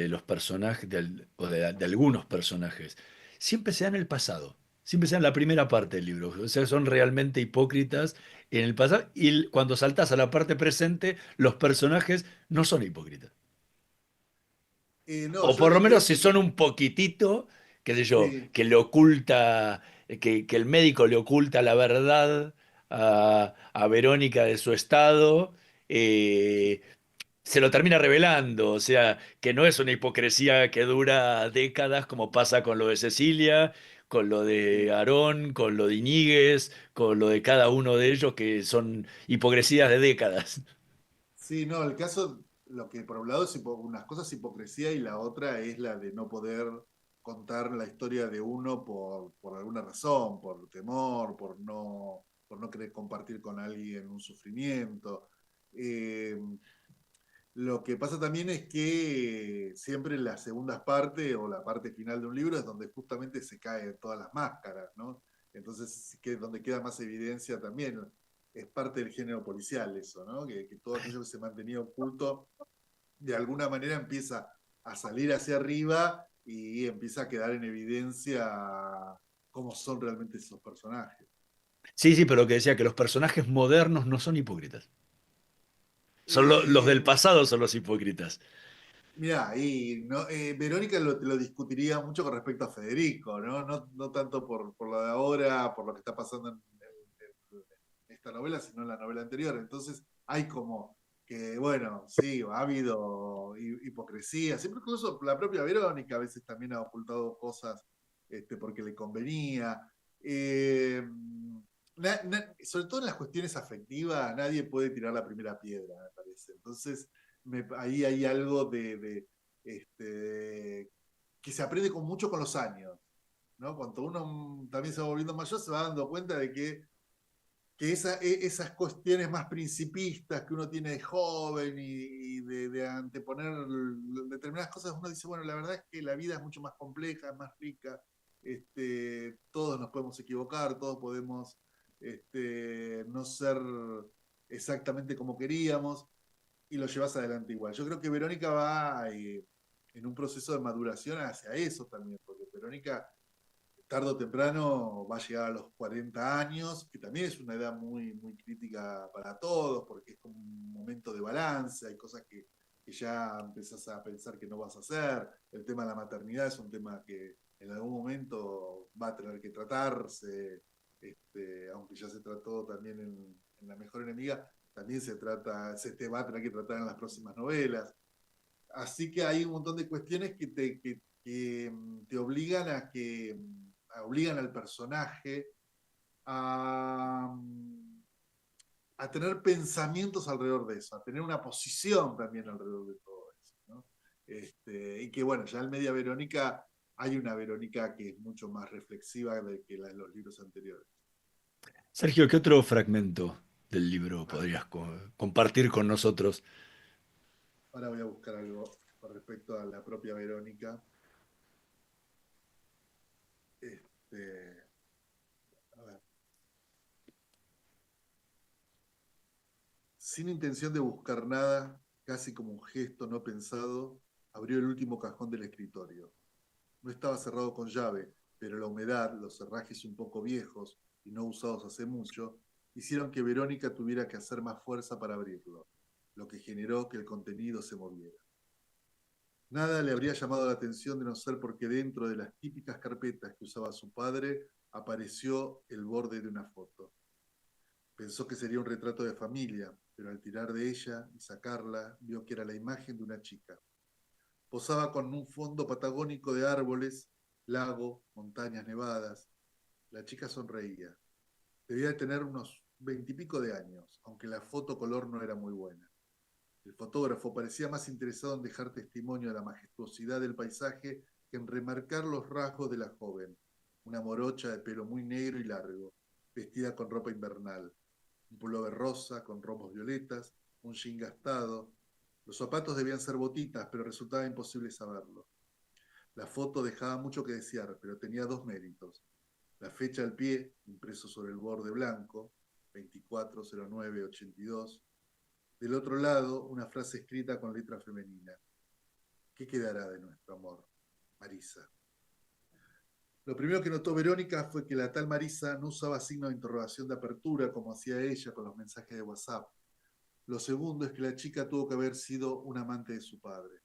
F: los personajes, de algunos personajes, siempre se da en el pasado, siempre se da en la primera parte del libro, o sea, son realmente hipócritas en el pasado y cuando saltas a la parte presente, los personajes no son hipócritas.
H: No,
F: O
H: yo
F: por lo
H: ahí
F: menos
H: creo
F: si
H: que
F: son un poquitito, qué sé yo,
H: sí,
F: que le oculta, que el médico le oculta la verdad a Verónica de su estado, se lo termina revelando, o sea, que no es una hipocresía que dura décadas como pasa con lo de Cecilia, con lo de
H: sí.
F: Aarón, con lo de Iñiguez, con lo de cada uno de ellos, que son hipocresías de décadas.
H: Sí, no, el caso, lo que por un lado es unas cosas hipocresía y la otra es la de no poder contar la historia de uno por alguna razón, por temor, por no querer compartir con alguien un sufrimiento. Eh, lo que pasa también es que siempre las segundas partes o la parte final de un libro es donde justamente se caen todas las máscaras, ¿no? Entonces, donde queda más evidencia también, es parte del género policial eso, ¿no? Que todo aquello que se mantenía oculto, de alguna manera empieza a salir hacia arriba y empieza a quedar en evidencia cómo son realmente esos personajes.
F: Sí, sí, pero lo que decía, que los personajes modernos no son hipócritas. Son los del pasado son los hipócritas.
H: Mira, y no, Verónica lo discutiría mucho con respecto a Federico, ¿no? No tanto por lo de ahora, por lo que está pasando en esta novela, sino en la novela anterior. Entonces hay como que, bueno, sí, ha habido hipocresía. Siempre incluso la propia Verónica a veces también ha ocultado cosas porque le convenía. Sobre todo en las cuestiones afectivas, nadie puede tirar la primera piedra, me parece. Entonces, ahí hay algo que se aprende mucho con los años, ¿no? Cuando uno también se va volviendo mayor, se va dando cuenta de que esas cuestiones más principistas que uno tiene de joven y de anteponer determinadas cosas, uno dice, bueno, la verdad es que la vida es mucho más compleja, es más rica, todos nos podemos equivocar, todos podemos no ser exactamente como queríamos, y lo llevas adelante igual. Yo creo que Verónica va en un proceso de maduración hacia eso también, porque Verónica tarde o temprano va a llegar a los 40 años, que también es una edad muy, muy crítica para todos, porque es como un momento de balance, hay cosas que ya empezás a pensar que no vas a hacer. El tema de la maternidad es un tema que en algún momento va a tener que tratarse, aunque ya se trató también en La Mejor Enemiga, también se te va a tener que tratar en las próximas novelas. Así que hay un montón de cuestiones que te obligan obligan al personaje a tener pensamientos alrededor de eso, a tener una posición también alrededor de todo eso, ¿no? Y que bueno, ya en Media Verónica hay una Verónica que es mucho más reflexiva que la de los libros anteriores.
F: Sergio, ¿qué otro fragmento del libro podrías compartir con nosotros?
H: Ahora voy a buscar algo con respecto a la propia Verónica. A ver. Sin intención de buscar nada, casi como un gesto no pensado, abrió el último cajón del escritorio. No estaba cerrado con llave, pero la humedad, los herrajes un poco viejos y no usados hace mucho, hicieron que Verónica tuviera que hacer más fuerza para abrirlo, lo que generó que el contenido se moviera. Nada le habría llamado la atención de no ser porque dentro de las típicas carpetas que usaba su padre apareció el borde de una foto. Pensó que sería un retrato de familia, pero al tirar de ella y sacarla, vio que era la imagen de una chica. Posaba con un fondo patagónico de árboles, lago, montañas nevadas. La chica sonreía. Debía de tener unos 20 y pico de años, aunque la foto color no era muy buena. El fotógrafo parecía más interesado en dejar testimonio de la majestuosidad del paisaje que en remarcar los rasgos de la joven, una morocha de pelo muy negro y largo, vestida con ropa invernal, un pullover rosa con romos violetas, un jean gastado. Los zapatos debían ser botitas, pero resultaba imposible saberlo. La foto dejaba mucho que desear, pero tenía dos méritos. La fecha al pie, impreso sobre el borde blanco, 240982. Del otro lado, una frase escrita con letra femenina. ¿Qué quedará de nuestro amor? Marisa. Lo primero que notó Verónica fue que la tal Marisa no usaba signo de interrogación de apertura como hacía ella con los mensajes de WhatsApp. Lo segundo es que la chica tuvo que haber sido un amante de su padre.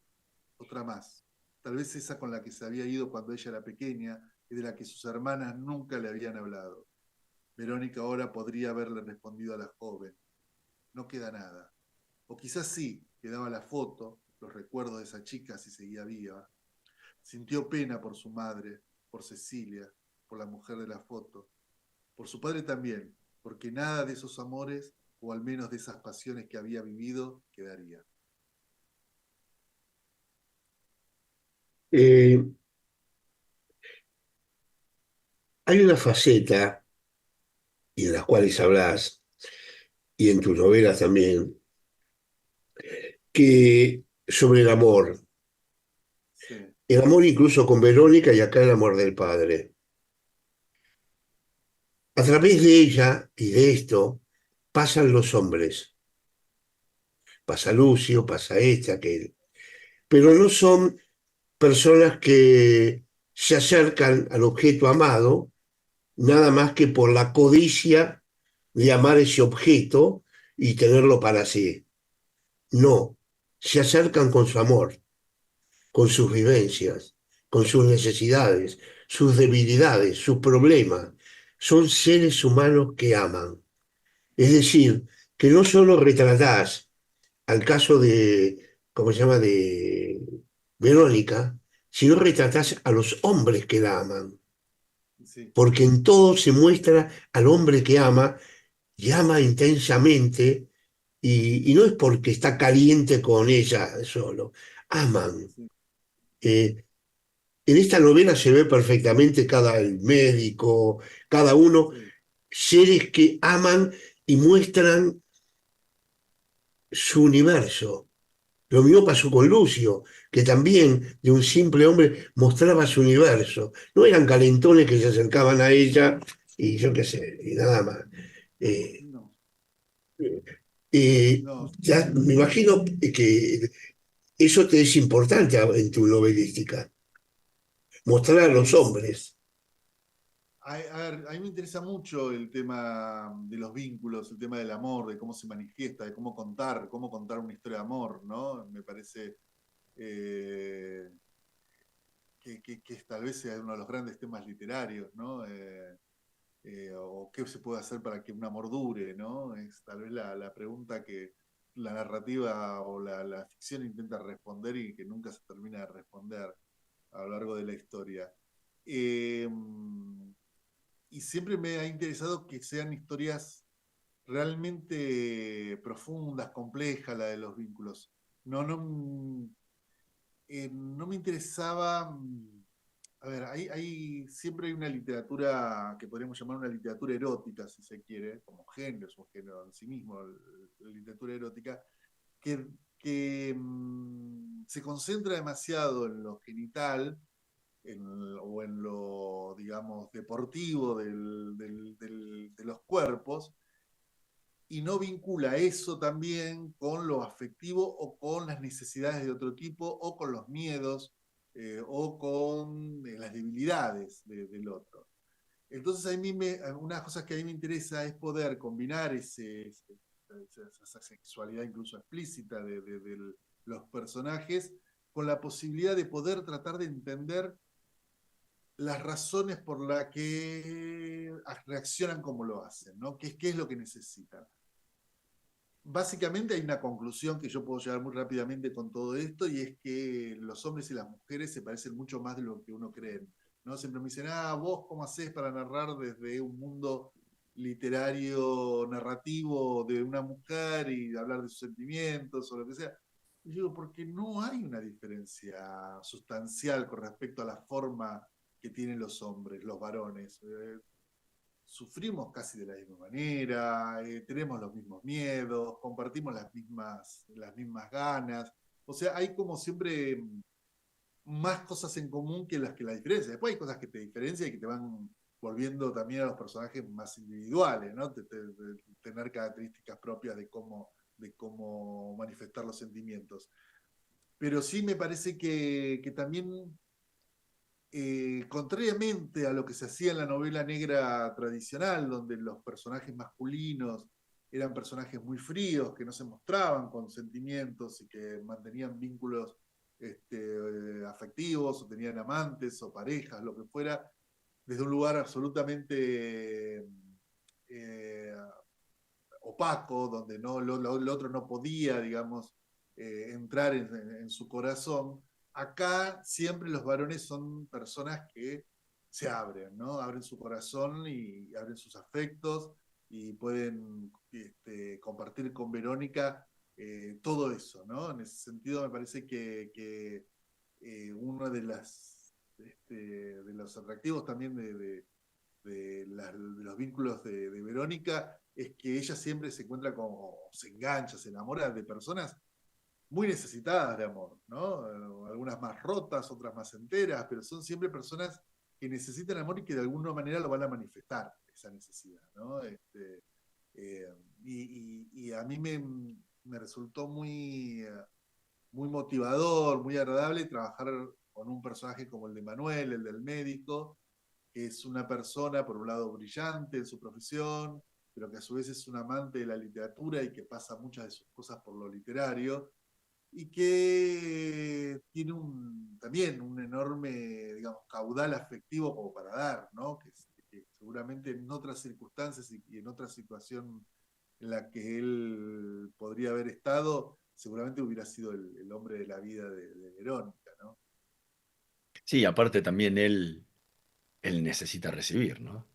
H: Otra más, tal vez esa con la que se había ido cuando ella era pequeña y de la que sus hermanas nunca le habían hablado. Verónica ahora podría haberle respondido a la joven. No queda nada. O quizás sí, quedaba la foto, los recuerdos de esa chica si seguía viva. Sintió pena por su madre, por Cecilia, por la mujer de la foto, por su padre también, porque nada de esos amores, o al menos de esas pasiones que había vivido, quedaría.
G: Hay una faceta, y de las cuales hablas, y en tus novelas también, que sobre el amor. El amor incluso con Verónica y acá el amor del padre. A través de ella y de esto pasan los hombres. Pasa Lucio, pasa este, aquel. Pero no son personas que se acercan al objeto amado nada más que por la codicia de amar ese objeto y tenerlo para sí. No, se acercan con su amor, con sus vivencias, con sus necesidades, sus debilidades, sus problemas. Son seres humanos que aman. Es decir, que no solo retratás al caso de, ¿cómo se llama?, de Verónica, sino retratás a los hombres que la aman.
H: Sí.
G: Porque en todo se muestra al hombre que ama y ama intensamente, y no es porque está caliente con ella solo, aman. Eh, en esta novela se ve perfectamente cada el médico, cada uno, seres que aman y muestran su universo. Lo mismo pasó con Lucio, que también de un simple hombre mostraba su universo. No eran calentones que se acercaban a ella y yo qué sé, y nada más. Eh,
H: No,
G: eh,
H: no.
G: ya me imagino que eso te es importante en tu novelística, mostrar a los hombres.
H: A ver, a mí me interesa mucho el tema de los vínculos, el tema del amor, de cómo se manifiesta, de cómo contar una historia de amor, ¿no? Me parece que tal vez sea uno de los grandes temas literarios, ¿no? O qué se puede hacer para que un amor dure, ¿no? Es tal vez la pregunta que la narrativa o la ficción intenta responder y que nunca se termina de responder a lo largo de la historia. Eh, y siempre me ha interesado que sean historias realmente profundas, complejas, la de los vínculos. No me interesaba. A ver, siempre hay una literatura que podríamos llamar una literatura erótica, si se quiere, como género, es un género en sí mismo, la literatura erótica, que se concentra demasiado en lo genital o en lo, digamos, deportivo de los cuerpos, y no vincula eso también con lo afectivo o con las necesidades de otro tipo o con los miedos o con las debilidades del otro. Entonces una cosa que a mí me interesa es poder combinar esa sexualidad incluso explícita de los personajes con la posibilidad de poder tratar de entender las razones por las que reaccionan como lo hacen, ¿no? ¿Qué es lo que necesitan? Básicamente hay una conclusión que yo puedo llegar muy rápidamente con todo esto, y es que los hombres y las mujeres se parecen mucho más de lo que uno cree, ¿no? Siempre me dicen, vos cómo hacés para narrar desde un mundo literario, narrativo de una mujer y hablar de sus sentimientos o lo que sea. Y yo digo, porque no hay una diferencia sustancial con respecto a la forma que tienen los hombres, los varones. Sufrimos casi de la misma manera, tenemos los mismos miedos, compartimos las mismas ganas. O sea, hay como siempre más cosas en común que la diferencia. Después hay cosas que te diferencian y que te van volviendo también a los personajes más individuales, ¿no? Tener características propias de cómo manifestar los sentimientos. Pero sí me parece que también contrariamente a lo que se hacía en la novela negra tradicional, donde los personajes masculinos eran personajes muy fríos, que no se mostraban con sentimientos y que mantenían vínculos afectivos, o tenían amantes o parejas, lo que fuera, desde un lugar absolutamente opaco, donde lo otro no podía, digamos, entrar en su corazón. Acá siempre los varones son personas que se abren, ¿no? Abren su corazón y abren sus afectos y pueden compartir con Verónica todo eso, ¿no? En ese sentido me parece que uno de los atractivos también de los vínculos de Verónica es que ella siempre se encuentra se engancha, se enamora de personas muy necesitadas de amor, ¿no? Algunas más rotas, otras más enteras, pero son siempre personas que necesitan amor y que de alguna manera lo van a manifestar, esa necesidad, ¿no? Y a mí me resultó muy motivador, muy agradable trabajar con un personaje como el de Manuel, el del médico, que es una persona, por un lado, brillante en su profesión, pero que a su vez es un amante de la literatura y que pasa muchas de sus cosas por lo literario, y que tiene también un enorme, digamos, caudal afectivo como para dar, ¿no? Que seguramente en otras circunstancias y en otra situación en la que él podría haber estado, seguramente hubiera sido el hombre de la vida de Verónica, ¿no?
F: Sí, aparte también él necesita recibir, ¿no?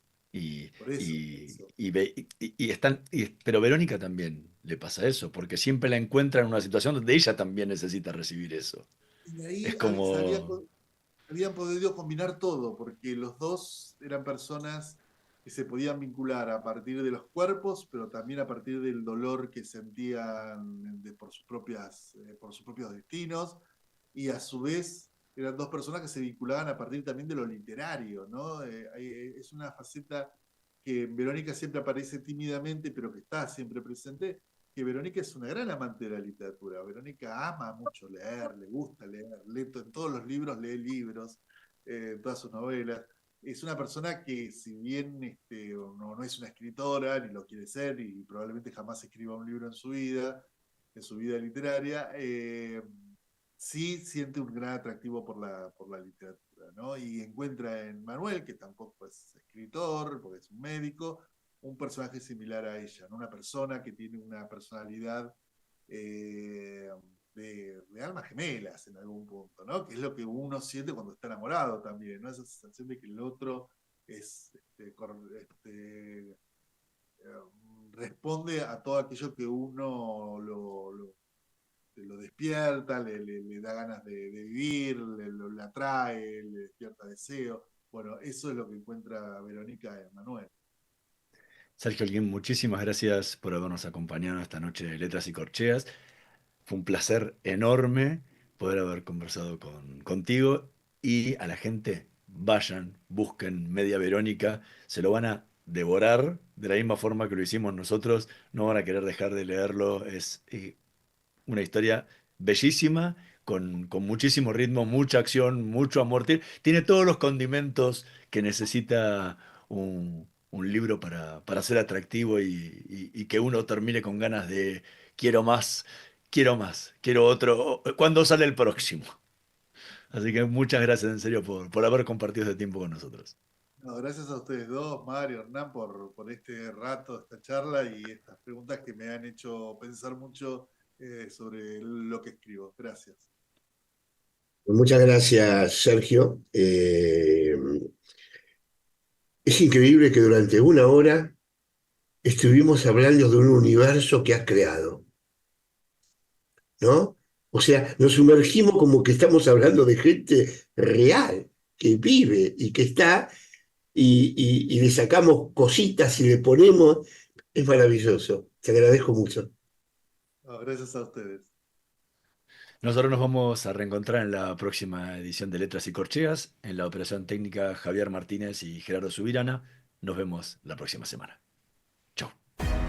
H: Por eso.
F: Pero Verónica también le pasa eso, porque siempre la encuentra en una situación donde ella también necesita recibir eso.
H: Y de ahí
F: Es como...
H: habían podido combinar todo, porque los dos eran personas que se podían vincular a partir de los cuerpos, pero también a partir del dolor que sentían por sus propios destinos, y a su vez eran dos personas que se vinculaban a partir también de lo literario, ¿no? Es una faceta que en Verónica siempre aparece tímidamente, pero que está siempre presente, que Verónica es una gran amante de la literatura. Verónica ama mucho leer, le gusta leer, en todos los libros lee libros, todas sus novelas. Es una persona que, si bien no es una escritora, ni lo quiere ser, y probablemente jamás escriba un libro en su vida literaria, sí siente un gran atractivo por la literatura, ¿no? Y encuentra en Manuel, que tampoco es escritor, porque es un médico, un personaje similar a ella, ¿no? Una persona que tiene una personalidad de almas gemelas en algún punto, ¿no? Que es lo que uno siente cuando está enamorado también, ¿no? Esa sensación de que el otro responde a todo aquello que uno lo despierta, le da ganas de vivir, le atrae, le despierta deseo. Bueno, eso es lo que encuentra Verónica en Manuel.
F: Sergio Holguín, muchísimas gracias por habernos acompañado esta noche de Letras y Corcheas. Fue un placer enorme poder haber conversado contigo, y a la gente, vayan, busquen Media Verónica, se lo van a devorar de la misma forma que lo hicimos nosotros, no van a querer dejar de leerlo. Es una historia bellísima, con muchísimo ritmo, mucha acción, mucho amor. Tiene todos los condimentos que necesita un libro para ser atractivo y que uno termine con ganas de quiero más, quiero otro. ¿Cuándo sale el próximo? Así que muchas gracias en serio por haber compartido este tiempo con nosotros.
H: No, gracias a ustedes dos, Mario, Hernán, por este rato, esta charla y estas preguntas que me han hecho pensar mucho sobre lo que escribo. Gracias.
G: Muchas gracias, Sergio. Es increíble que durante una hora estuvimos hablando de un universo que has creado, ¿no? O sea, nos sumergimos como que estamos hablando de gente real, que vive y que está, y le sacamos cositas y le ponemos. Es maravilloso. Te agradezco mucho.
H: No, gracias a ustedes.
F: Nosotros nos vamos a reencontrar en la próxima edición de Letras y Corcheas, en la operación técnica Javier Martínez y Gerardo Subirana. Nos vemos la próxima semana. Chau.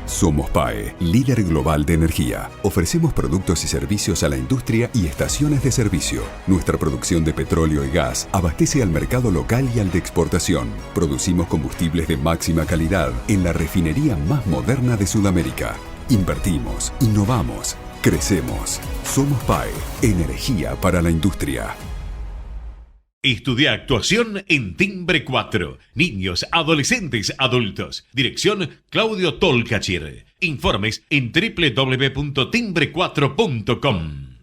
A: Somos PAE, líder global de energía. Ofrecemos productos y servicios a la industria y estaciones de servicio. Nuestra producción de petróleo y gas abastece al mercado local y al de exportación. Producimos combustibles de máxima calidad en la refinería más moderna de Sudamérica. Invertimos, innovamos, crecemos. Somos PAE, energía para la industria.
B: Estudia actuación en Timbre 4. Niños, adolescentes, adultos. Dirección Claudio Tolcachir. Informes en www.timbre4.com.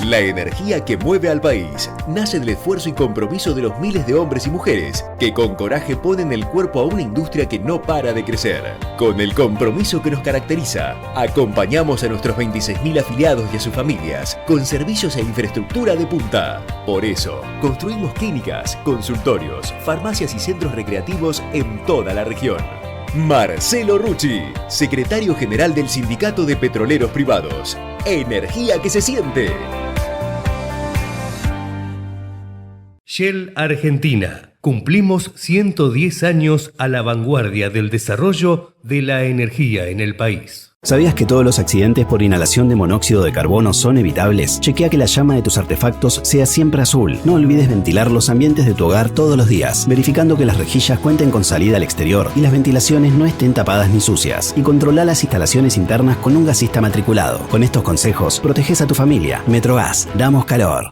C: La energía que mueve al país nace del esfuerzo y compromiso de los miles de hombres y mujeres que con coraje ponen el cuerpo a una industria que no para de crecer. Con el compromiso que nos caracteriza, acompañamos a nuestros 26.000 afiliados y a sus familias con servicios e infraestructura de punta. Por eso, construimos clínicas, consultorios, farmacias y centros recreativos en toda la región. Marcelo Rucci, secretario general del Sindicato de Petroleros Privados. Energía que se siente.
D: Shell Argentina. Cumplimos 110 años a la vanguardia del desarrollo de la energía en el país.
E: ¿Sabías que todos los accidentes por inhalación de monóxido de carbono son evitables? Chequea que la llama de tus artefactos sea siempre azul. No olvides ventilar los ambientes de tu hogar todos los días, verificando que las rejillas cuenten con salida al exterior y las ventilaciones no estén tapadas ni sucias. Y controla las instalaciones internas con un gasista matriculado. Con estos consejos, proteges a tu familia. Metrogas, damos calor.